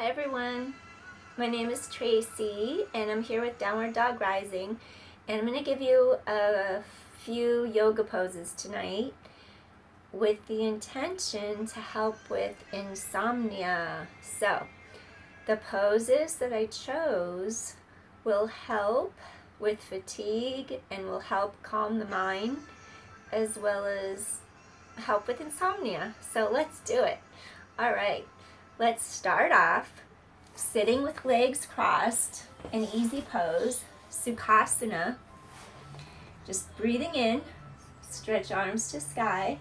Hi everyone, my name is Tracy and I'm here with Downward Dog Rising, and I'm going to give you a few yoga poses tonight with the intention to help with insomnia. So the poses that I chose will help with fatigue and will help calm the mind as well as help with insomnia. So let's do it. All right. Let's start off sitting with legs crossed, an easy pose, Sukhasana. Just breathing in, stretch arms to sky.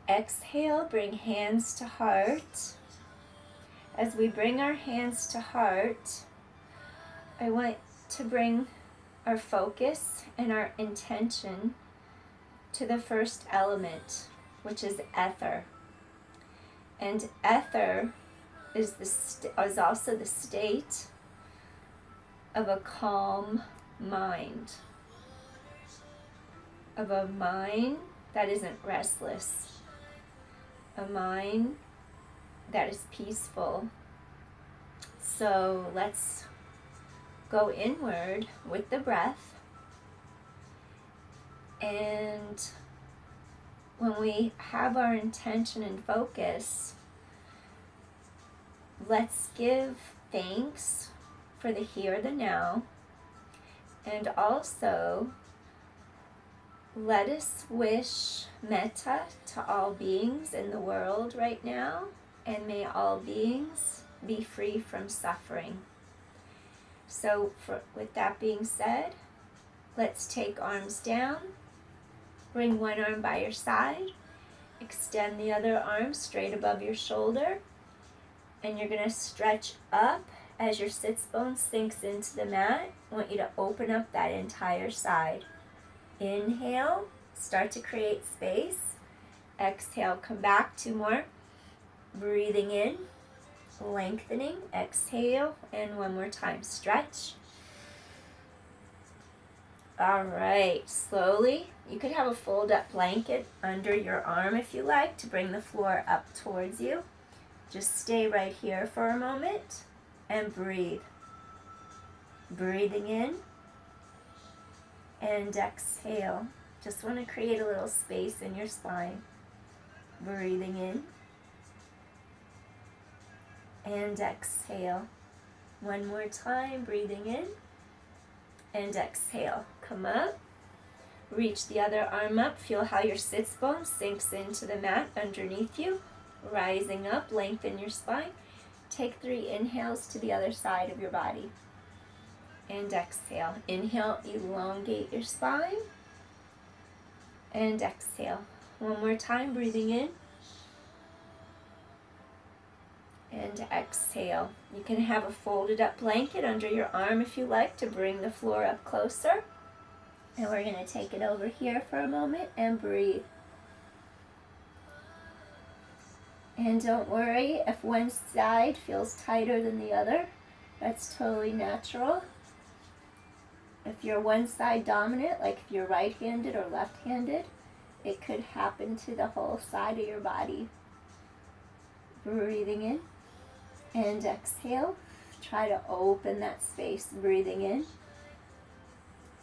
Exhale, bring hands to heart. As we bring our hands to heart, I want to bring our focus and our intention to the first element, which is ether. And ether is also the state of a calm mind, of a mind that isn't restless, a mind that is peaceful. So let's go inward with the breath, and when we have our intention and focus, let's give thanks for the here, the now, and also let us wish metta to all beings in the world right now, and may all beings be free from suffering. So with that being said, let's take arms down. Bring one arm by your side, extend the other arm straight above your shoulder, and you're going to stretch up as your sits bone sinks into the mat. I want you to open up that entire side. Inhale, start to create space. Exhale, come back, 2 more. Breathing in, lengthening, exhale, and 1 more time, stretch. All right, slowly. You could have a fold-up blanket under your arm if you like to bring the floor up towards you. Just stay right here for a moment and breathe. Breathing in and exhale. Just want to create a little space in your spine. Breathing in and exhale. 1 more time, breathing in and exhale. Come up, reach the other arm up, feel how your sits bone sinks into the mat underneath you. Rising up, lengthen your spine. Take 3 inhales to the other side of your body. And exhale. Inhale, elongate your spine. And exhale. 1 more time, breathing in. And exhale. You can have a folded up blanket under your arm if you like to bring the floor up closer. And we're going to take it over here for a moment and breathe. And don't worry if one side feels tighter than the other. That's totally natural. If you're one side dominant, like if you're right-handed or left-handed, it could happen to the whole side of your body. Breathing in and exhale. Try to open that space. Breathing in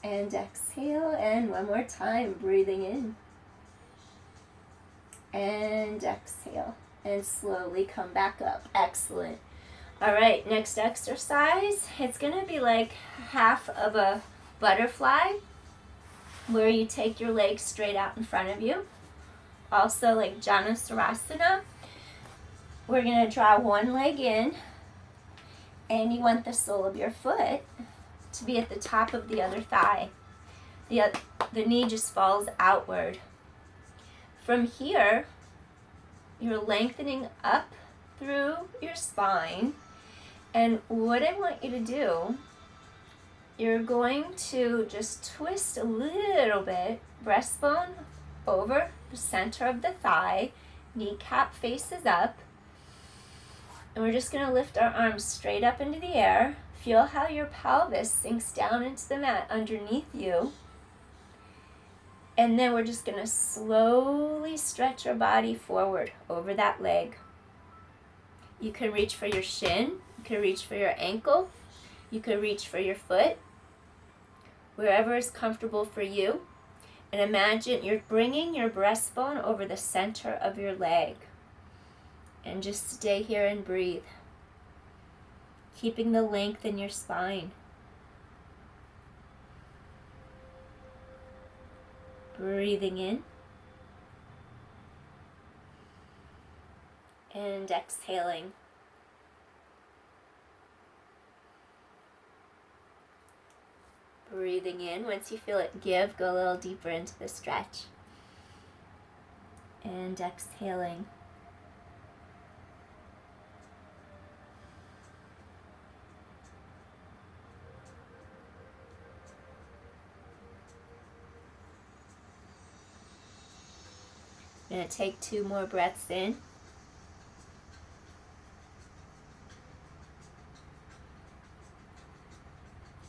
and exhale. And 1 more time. Breathing in and exhale. And slowly come back up. Excellent. All right, next exercise. It's going to be like half of a butterfly where you take your legs straight out in front of you. Also like Janus Sarasana. We're going to draw one leg in, and you want the sole of your foot to be at the top of the other thigh. The knee just falls outward. From here, you're lengthening up through your spine, and what I want you to do, you're going to just twist a little bit, breastbone over the center of the thigh, kneecap faces up, and we're just going to lift our arms straight up into the air. Feel how your pelvis sinks down into the mat underneath you. And then we're just going to slowly stretch our body forward over that leg. You can reach for your shin. You can reach for your ankle. You can reach for your foot. Wherever is comfortable for you. And imagine you're bringing your breastbone over the center of your leg. And just stay here and breathe. Keeping the length in your spine. Breathing in. And exhaling. Breathing in. Once you feel it give, go a little deeper into the stretch. And exhaling. I'm going to take 2 more breaths in.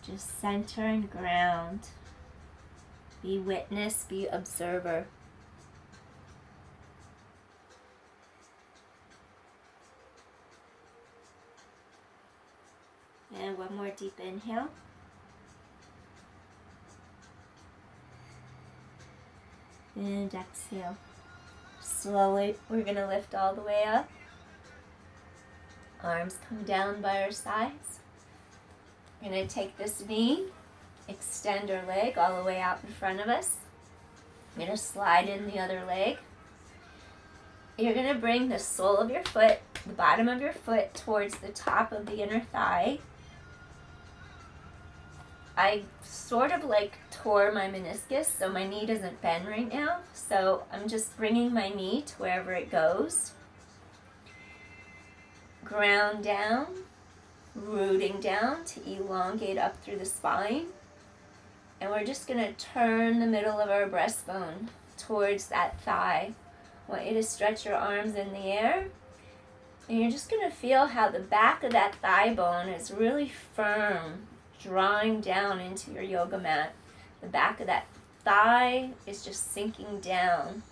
Just center and ground. Be witness, be observer. And one more deep inhale. And exhale. Slowly, we're going to lift all the way up. Arms come down by our sides. We're going to take this knee, extend our leg all the way out in front of us. I'm going to slide in the other leg. You're going to bring the sole of your foot, the bottom of your foot, towards the top of the inner thigh. I sort of tore my meniscus, so my knee doesn't bend right now. So I'm just bringing my knee to wherever it goes. Ground down, rooting down to elongate up through the spine. And we're just going to turn the middle of our breastbone towards that thigh. I want you to stretch your arms in the air. And you're just going to feel how the back of that thigh bone is really firm, drawing down into your yoga mat. The back of that thigh is just sinking down.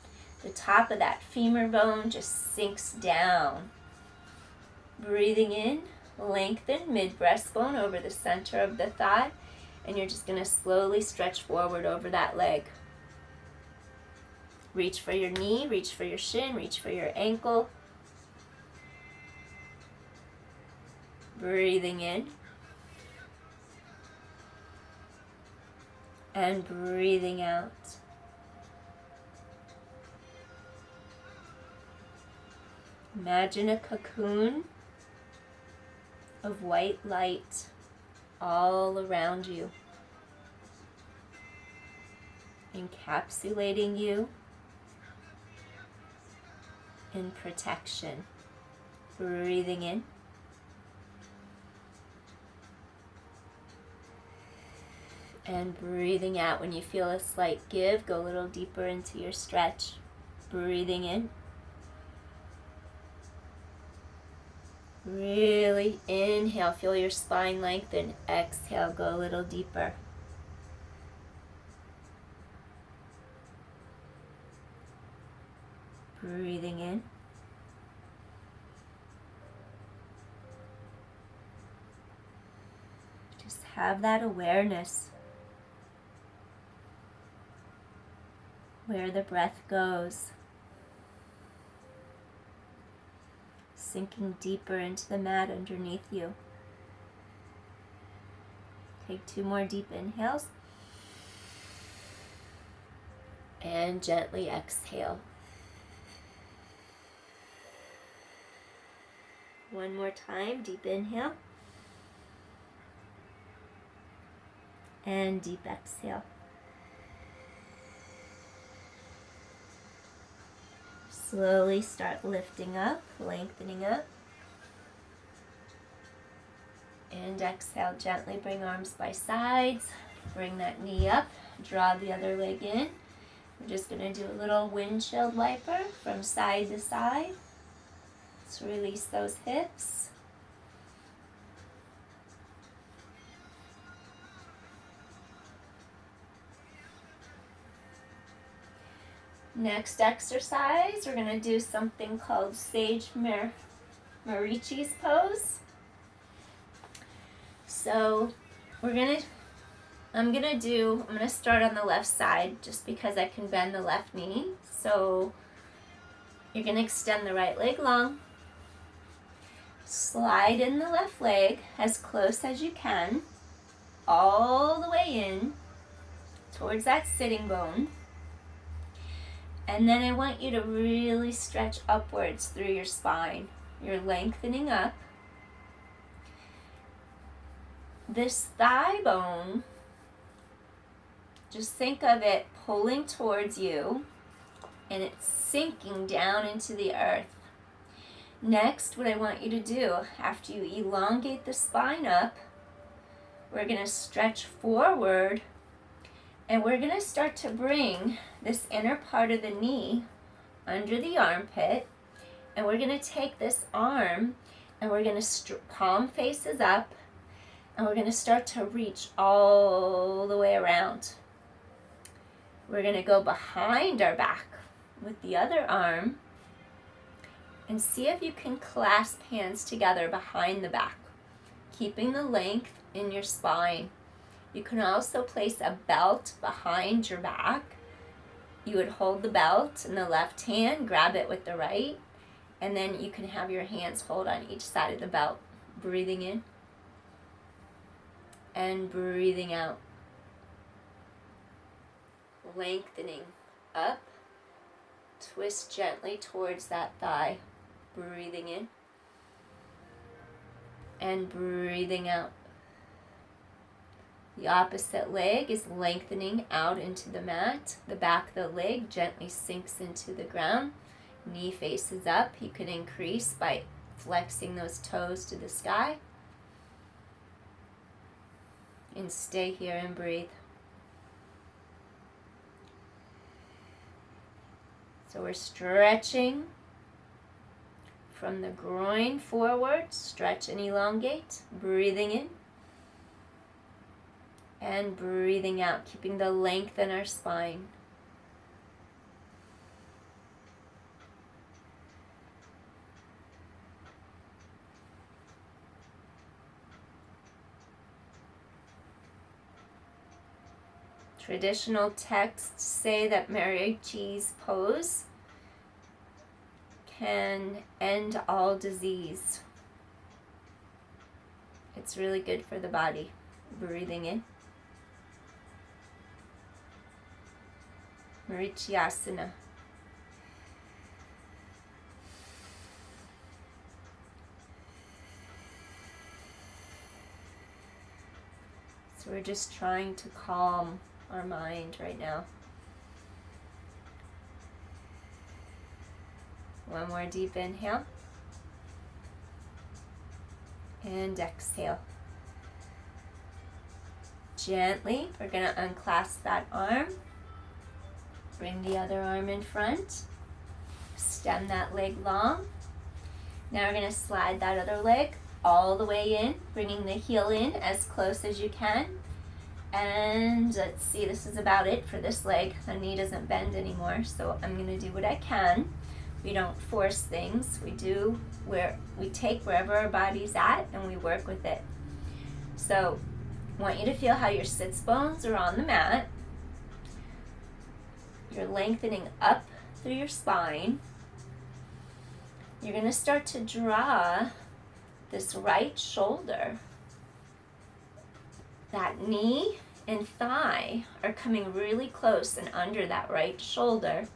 The top of that femur bone just sinks down. Breathing in, lengthen mid-breastbone over the center of the thigh, and you're just going to slowly stretch forward over that leg. Reach for your knee, reach for your shin, reach for your ankle. Breathing in. And breathing out. Imagine a cocoon of white light all around you, encapsulating you in protection. Breathing in. And breathing out. When you feel a slight give, go a little deeper into your stretch. Breathing in. Really inhale, feel your spine lengthen. Exhale, go a little deeper. Breathing in. Just have that awareness. Where the breath goes. Sinking deeper into the mat underneath you. Take 2 more deep inhales. And gently exhale. One more time, deep inhale. And deep exhale. Slowly start lifting up, lengthening up. And exhale, gently bring arms by sides. Bring that knee up, draw the other leg in. We're just going to do a little windshield wiper from side to side. Let's release those hips. Next exercise, we're going to do something called sage mirror. Marici's pose. So I'm gonna start on the left side just because I can bend the left knee. So you're gonna extend the right leg long, slide in the left leg as close as you can, all the way in towards that sitting bone. And then I want you to really stretch upwards through your spine. You're lengthening up. This thigh bone, just think of it pulling towards you and it's sinking down into the earth. Next, what I want you to do, after you elongate the spine up, we're going to stretch forward and we're going to start to bring this inner part of the knee under the armpit, and we're going to take this arm and we're going to palm faces up, and we're going to start to reach all the way around. We're going to go behind our back with the other arm and see if you can clasp hands together behind the back, keeping the length in your spine. You can also place a belt behind your back. You would hold the belt in the left hand, grab it with the right, and then you can have your hands hold on each side of the belt. Breathing in and breathing out. Lengthening up, twist gently towards that thigh. Breathing in and breathing out. The opposite leg is lengthening out into the mat. The back of the leg gently sinks into the ground. Knee faces up. You can increase by flexing those toes to the sky. And stay here and breathe. So we're stretching from the groin forward. Stretch and elongate. Breathing in and breathing out, keeping the length in our spine. Traditional texts say that Marici's pose can end all disease. It's really good for the body. Breathing in. Matsyasana. So we're just trying to calm our mind right now. One more deep inhale. And exhale. Gently, we're going to unclasp that arm. Bring the other arm in front. Extend that leg long. Now we're going to slide that other leg all the way in, bringing the heel in as close as you can. And let's see, this is about it for this leg. The knee doesn't bend anymore, so I'm going to do what I can. We don't force things. We take wherever our body's at and we work with it. So I want you to feel how your sits bones are on the mat. You're lengthening up through your spine. You're going to start to draw this right shoulder. That knee and thigh are coming really close and under that right shoulder.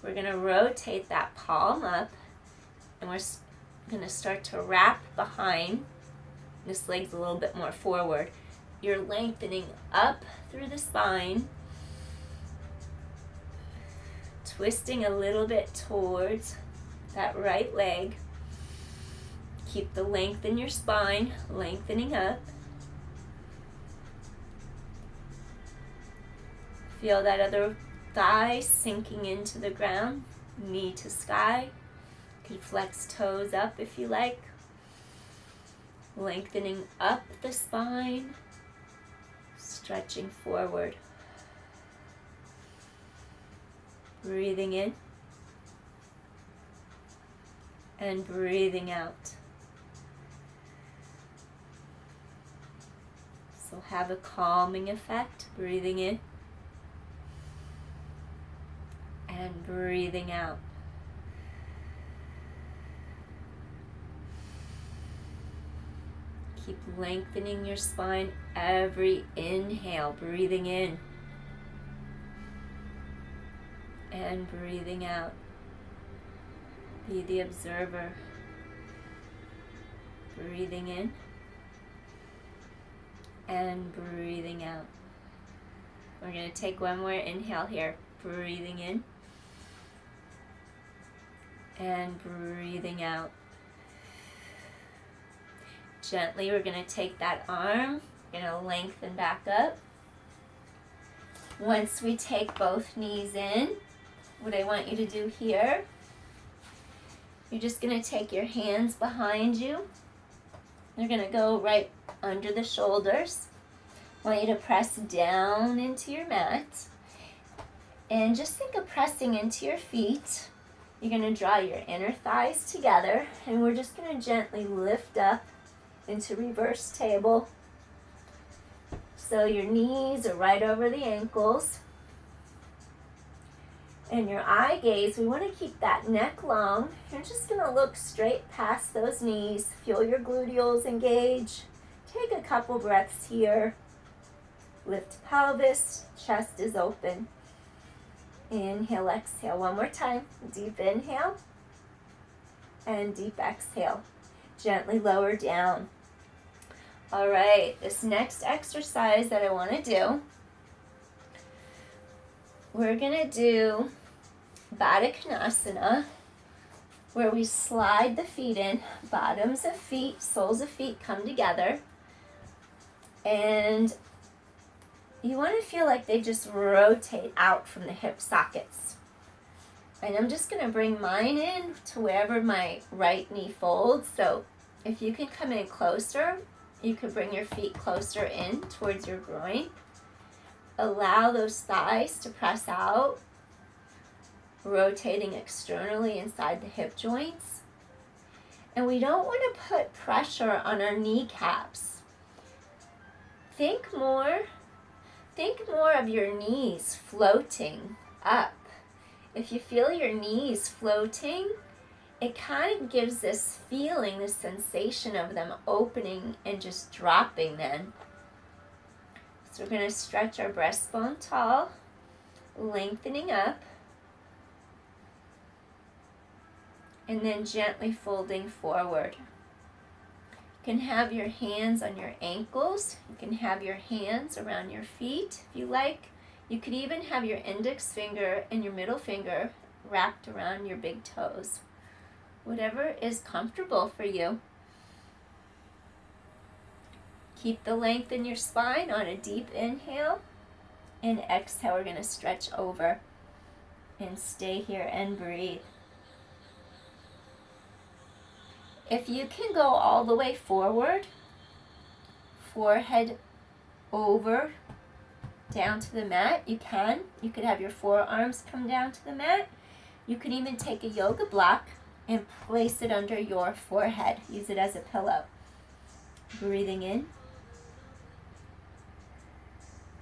We're going to rotate that palm up, and we're going to start to wrap behind. This leg's a little bit more forward. You're lengthening up through the spine, twisting a little bit towards that right leg. Keep the length in your spine, lengthening up. Feel that other thigh sinking into the ground, knee to sky. You can flex toes up if you like. Lengthening up the spine, stretching forward. Breathing in and breathing out. So have a calming effect, breathing in and breathing out. Keep lengthening your spine every inhale, breathing in and breathing out. Be the observer. Breathing in and breathing out. We're going to take one more inhale here. Breathing in and breathing out. Gently, we're going to take that arm, going to lengthen back up. Once we take both knees in, what I want you to do here, you're just going to take your hands behind you. They're going to go right under the shoulders. I want you to press down into your mat. And just think of pressing into your feet. You're going to draw your inner thighs together. And we're just going to gently lift up into reverse table. So your knees are right over the ankles. And your eye gaze, we want to keep that neck long. You're just going to look straight past those knees. Feel your gluteals engage. Take a couple breaths here. Lift pelvis, chest is open. Inhale, exhale. One more time. Deep inhale and deep exhale. Gently lower down. All right, this next exercise that I want to do, we're going to do Vadaknasana, where we slide the feet in, bottoms of feet, soles of feet come together, and you want to feel like they just rotate out from the hip sockets. And I'm just going to bring mine in to wherever my right knee folds, so if you can come in closer, you can bring your feet closer in towards your groin. Allow those thighs to press out, rotating externally inside the hip joints. And we don't want to put pressure on our kneecaps. Think more of your knees floating up. If you feel your knees floating, it kind of gives this feeling, this sensation of them opening and just dropping then. So we're going to stretch our breastbone tall, lengthening up, and then gently folding forward. You can have your hands on your ankles. You can have your hands around your feet if you like. You could even have your index finger and your middle finger wrapped around your big toes. Whatever is comfortable for you. Keep the length in your spine on a deep inhale, and exhale, we're going to stretch over and stay here and breathe. If you can go all the way forward, forehead over, down to the mat, you can. You could have your forearms come down to the mat. You could even take a yoga block and place it under your forehead. Use it as a pillow. Breathing in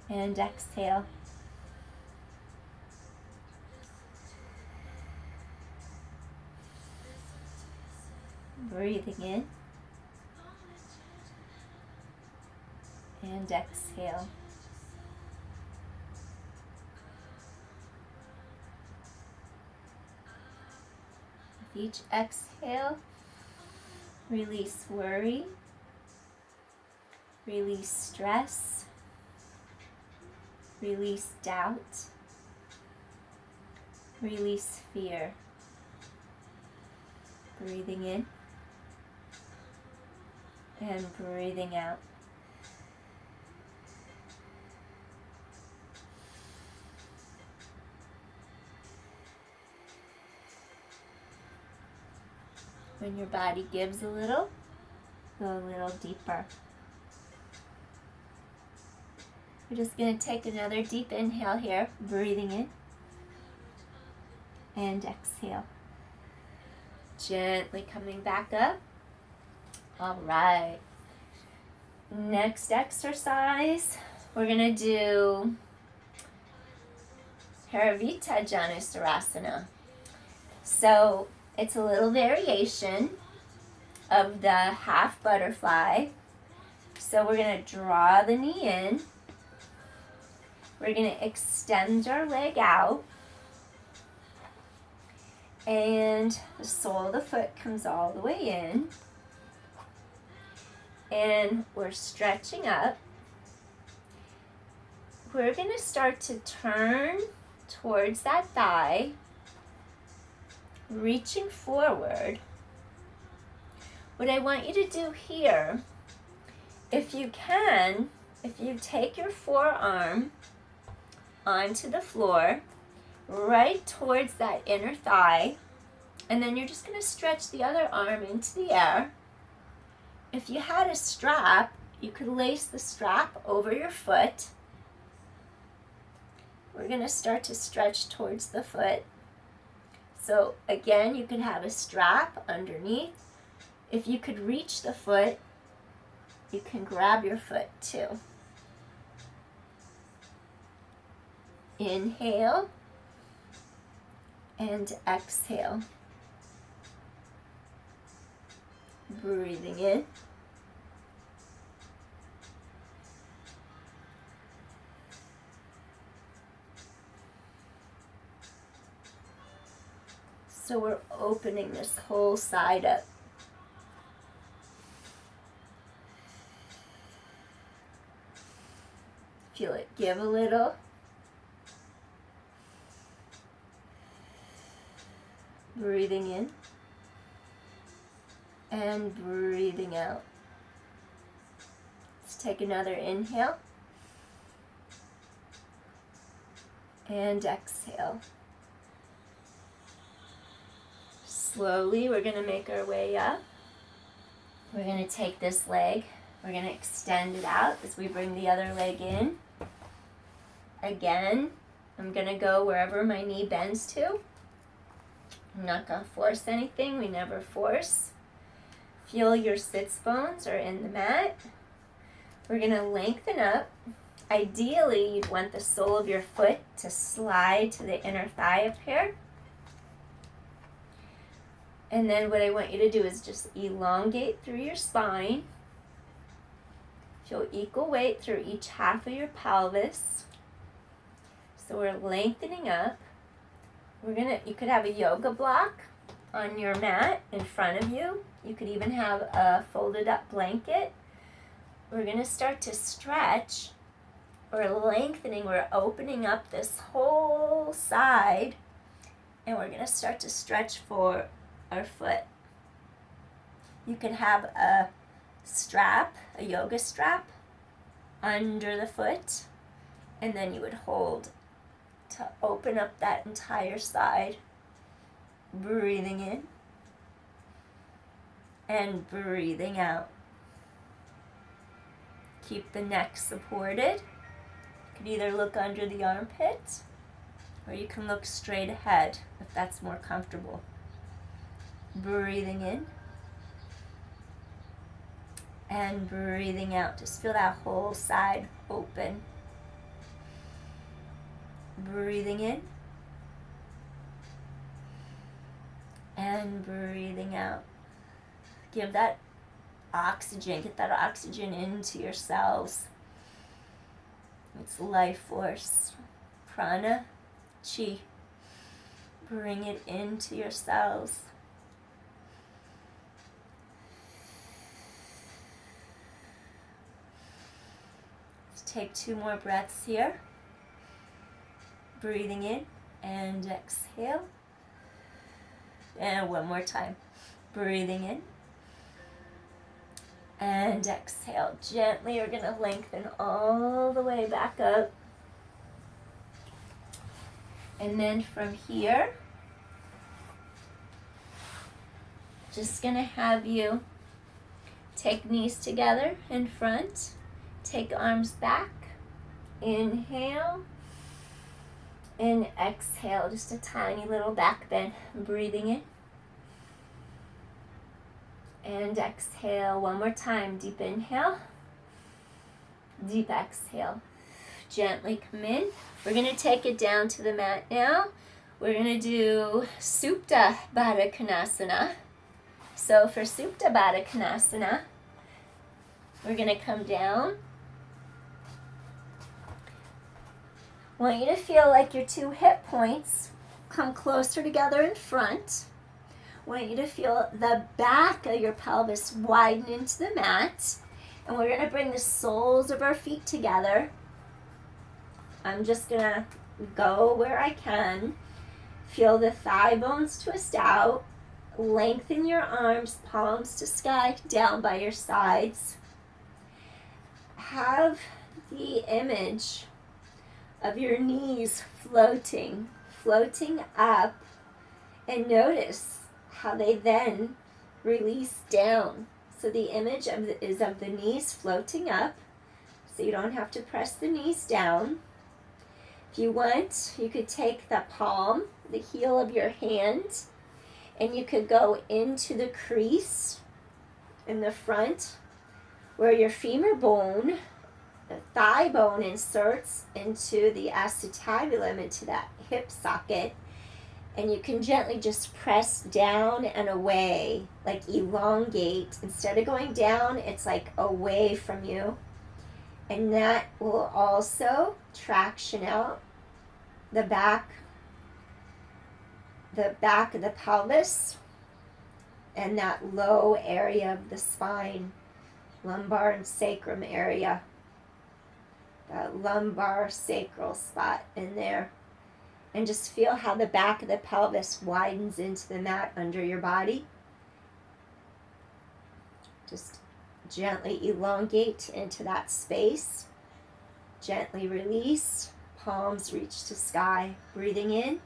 and exhale. Breathing in and exhale. With each exhale, release worry, release stress, release doubt, release fear. Breathing in and breathing out. When your body gives a little, go a little deeper. We're just going to take another deep inhale here, breathing in and exhale. Gently coming back up. All right. Next exercise, we're going to do Haravita Janus Sarasana. So it's a little variation of the half butterfly. So we're going to draw the knee in. We're going to extend our leg out. And the sole of the foot comes all the way in. And we're stretching up. We're going to start to turn towards that thigh, reaching forward. What I want you to do here, if you can, if you take your forearm onto the floor, right towards that inner thigh, and then you're just going to stretch the other arm into the air. If you had a strap, you could lace the strap over your foot. We're going to start to stretch towards the foot. So again, you could have a strap underneath. If you could reach the foot, you can grab your foot too. Inhale and exhale. Breathing in. So we're opening this whole side up. Feel it give a little. Breathing in and breathing out. Let's take another inhale and exhale. Slowly, we're going to make our way up. We're going to take this leg, we're going to extend it out as we bring the other leg in. Again, I'm going to go wherever my knee bends to. I'm not going to force anything. We never force. Feel your sits bones are in the mat. We're going to lengthen up. Ideally, you'd want the sole of your foot to slide to the inner thigh up here. And then what I want you to do is just elongate through your spine. Feel equal weight through each half of your pelvis. So we're lengthening up. You could have a yoga block on your mat in front of you. You could even have a folded up blanket. We're going to start to stretch. We're lengthening, we're opening up this whole side. And we're going to start to stretch for our foot. You could have a strap, a yoga strap, under the foot. And then you would hold to open up that entire side. Breathing in and breathing out. Keep the neck supported. You could either look under the armpit or you can look straight ahead if that's more comfortable. Breathing in and breathing out. Just feel that whole side open. Breathing in and breathing out. Give that oxygen, get that oxygen into your cells. It's life force, prana, chi. Bring it into your cells. Let's take 2 more breaths here. Breathing in and exhale. And one more time. Breathing in and exhale. Gently, you're going to lengthen all the way back up. And then from here, just going to have you take knees together in front. Take arms back. Inhale. And exhale, just a tiny little back bend. Breathing in And exhale. One more time. Deep inhale. Deep exhale. Gently come in. We're going to take it down to the mat now. We're going to do Supta Vadaknasana. So for Supta Vadaknasana, we're going to come down. I want you to feel like your two hip points come closer together in front. I want you to feel the back of your pelvis widen into the mat. And we're going to bring the soles of our feet together. I'm just going to go where I can. Feel the thigh bones twist out. Lengthen your arms, palms to sky, down by your sides. Have the image of your knees floating up, and notice how they then release down. So the image is of the knees floating up, so you don't have to press the knees down. If you want, you could take the palm, the heel of your hand, and you could go into the crease in the front where your femur bone, the thigh bone, inserts into the acetabulum, into that hip socket. And you can gently just press down and away, like elongate. Instead of going down, it's like away from you. And that will also traction out the back of the pelvis and that low area of the spine, lumbar and sacrum area. That lumbar sacral spot in there. And just feel how the back of the pelvis widens into the mat under your body. Just gently elongate into that space. Gently release. Palms reach to sky. Breathing in.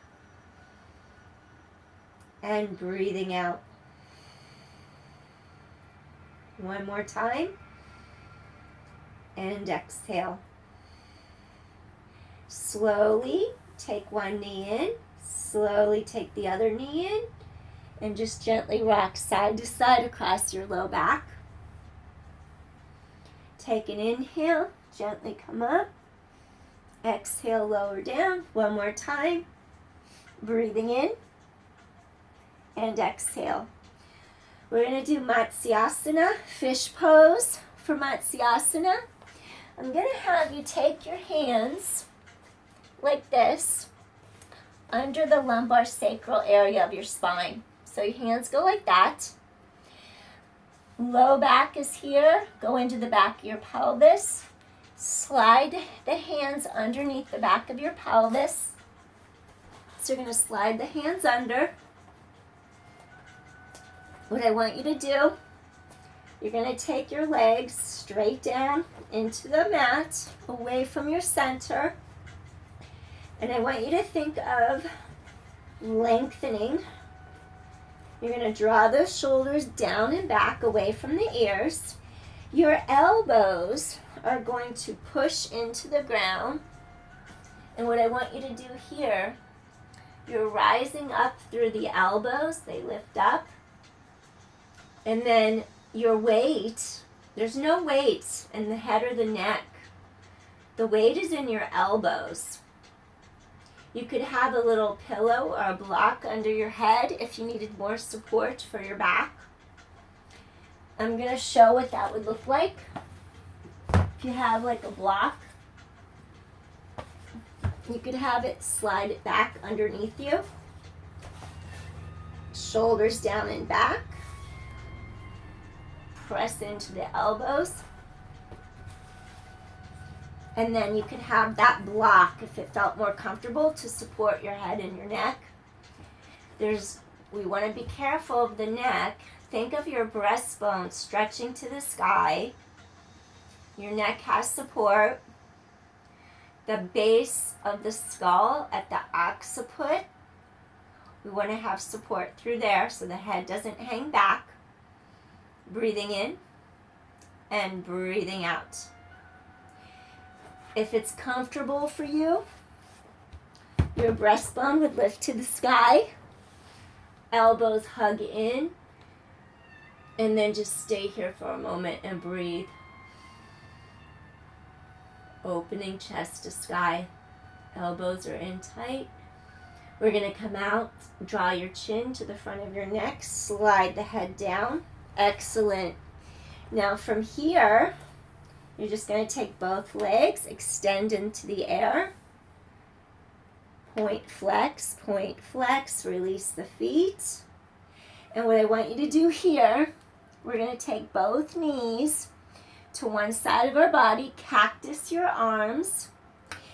And breathing out. One more time. And exhale. Slowly take one knee in, slowly take the other knee in, and just gently rock side to side across your low back. Take an inhale, gently come up. Exhale, lower down. One more time. Breathing in, and exhale. We're going to do Matsyasana, fish pose. For Matsyasana, I'm going to have you take your hands like this under the lumbar sacral area of your spine. So your hands go like that. Low back is here. Go into the back of your pelvis. Slide the hands underneath the back of your pelvis. So you're going to slide the hands under. What I want you to do, you're going to take your legs straight down into the mat, away from your center. And I want you to think of lengthening. You're going to draw those shoulders down and back away from the ears. Your elbows are going to push into the ground. And what I want you to do here, you're rising up through the elbows. They lift up. And then your weight, there's no weight in the head or the neck. The weight is in your elbows. You could have a little pillow or a block under your head if you needed more support for your back. I'm going to show what that would look like. If you have like a block, you could have it slide it back underneath you. Shoulders down and back. Press into the elbows. And then you could have that block, if it felt more comfortable, to support your head and your neck. We want to be careful of the neck. Think of your breastbone stretching to the sky. Your neck has support. The base of the skull at the occiput, we want to have support through there so the head doesn't hang back. Breathing in and breathing out. If it's comfortable for you, your breastbone would lift to the sky. Elbows hug in. And then just stay here for a moment and breathe. Opening chest to sky. Elbows are in tight. We're going to come out, draw your chin to the front of your neck, slide the head down. Excellent. Now from here, you're just going to take both legs, extend into the air. Point, flex, release the feet. And what I want you to do here, we're going to take both knees to one side of our body, cactus your arms,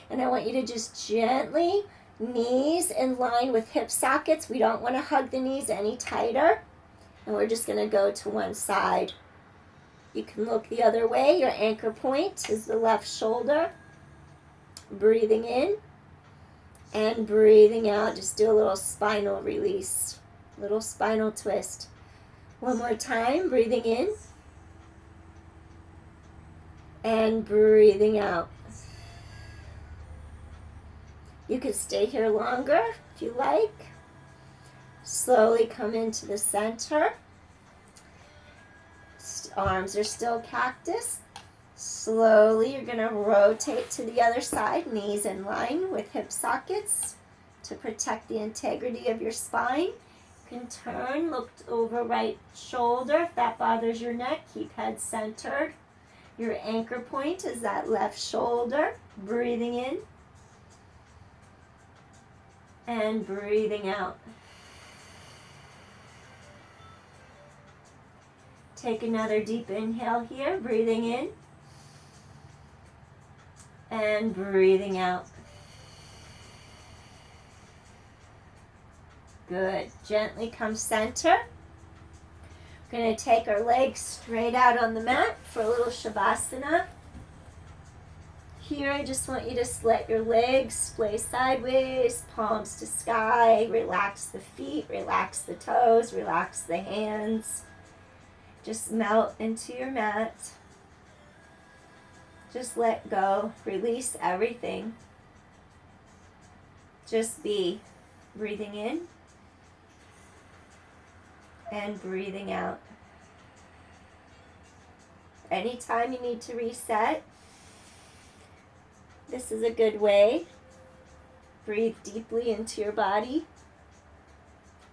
and I want you to just gently, knees in line with hip sockets. We don't want to hug the knees any tighter, and we're just going to go to one side. You can look the other way. Your anchor point is the left shoulder. Breathing in and breathing out. Just do a little spinal release, little spinal twist. One more time, breathing in and breathing out. You can stay here longer if you like. Slowly come into the center. Arms are still cactus. Slowly you're going to rotate to the other side, knees in line with hip sockets to protect the integrity of your spine. You can turn, look over right shoulder. If that bothers your neck, keep head centered. Your anchor point is that left shoulder. Breathing in and breathing out. Take another deep inhale here, breathing in and breathing out. Good. Gently come center. We're going to take our legs straight out on the mat for a little Shavasana. Here, I just want you to let your legs splay sideways, palms to sky. Relax the feet, relax the toes, relax the hands. Just melt into your mat. Just let go. Release everything. Just be. Breathing in and breathing out. Anytime you need to reset, this is a good way. Breathe deeply into your body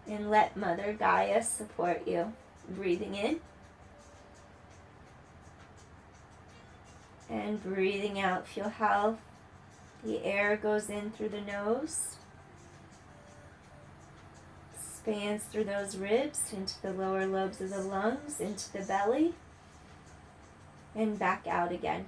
and let Mother Gaia support you. Breathing in and breathing out. Feel how the air goes in through the nose, expands through those ribs into the lower lobes of the lungs, into the belly, and back out again.